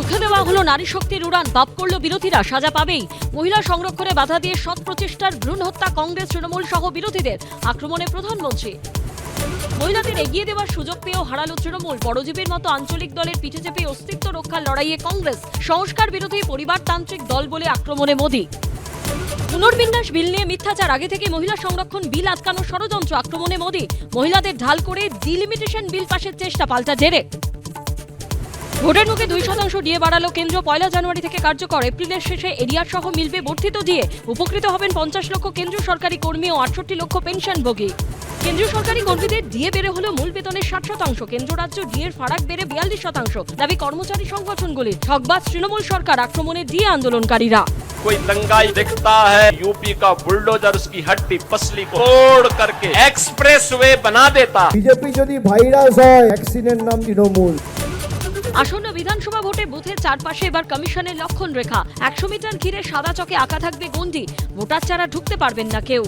রুখে দেওয়া হলো নারী শক্তির উড়ান, পাপ করল বিরোধীরা, সাজা পাবেই। মহিলা সংরক্ষণে বাধা দিয়ে সৎ প্রচেষ্টার ভ্রূণ হত্যা কংগ্রেস তৃণমূল সহ বিরোধীদের, আক্রমণে প্রধানমন্ত্রী। মহিলাদের এগিয়ে দেওয়ার সুযোগ পেয়েও হারালো তৃণমূল, পরজীবীর মতো আঞ্চলিক দলের পিঠে চেপে অস্তিত্ব রক্ষার লড়াইয়ে কংগ্রেস, সংস্কার বিরোধী পরিবারতান্ত্রিক দল বলে আক্রমণে মোদী। পুনর্বিন্যাস বিল নিয়ে মিথ্যাচার, আগে থেকে মহিলা সংরক্ষণ বিল আটকানোর ষড়যন্ত্র, আক্রমণে মোদী। মহিলাদের ঢাল করে ডিলিমিটেশন বিল পাশের চেষ্টা, পাল্টা জেরে। ভোটের মুখে 2% ডিএ বাড়ালো কেন্দ্র, 1 জানুয়ারি থেকে কার্যকর। এপ্রিলের শেষে এরিয়ার সহ মিলবে বর্ধিত ডিএ, উপকৃত হবেন 50 লক্ষ কেন্দ্রীয় সরকারি কর্মী ও 68 লক্ষ পেনশনভোগী। কেন্দ্রীয় সরকারি কর্মীদের ডিএ বেড়ে হলো মূল বেতনের 60%, কেন্দ্র রাজ্য ডিএর ফারাক বেড়ে 42%, দাবি কর্মচারী সংগঠনগুলির। ঠকবাজ তৃণমূল সরকার, আক্রমণে ডিএ আন্দোলনকারীরা। कोई दंगाई दिखता है, यूपी का बुलडोजर उसकी हड्डी पसली को तोड़ करके एक्सप्रेसवे बना देता। বিজেপি যদি ভাইরাস হয়, ভ্যাকসিনের নাম তৃণমূল। আসন্ন বিধানসভা ভোটে বুথের চারপাশে এবার কমিশনের লক্ষণ রেখা, 100 মিটার ঘিরে সাদা চকে আঁকা থাকবে গণ্ডি, ভোটার ছাড়া ঢুকতে পারবেন না কেউ।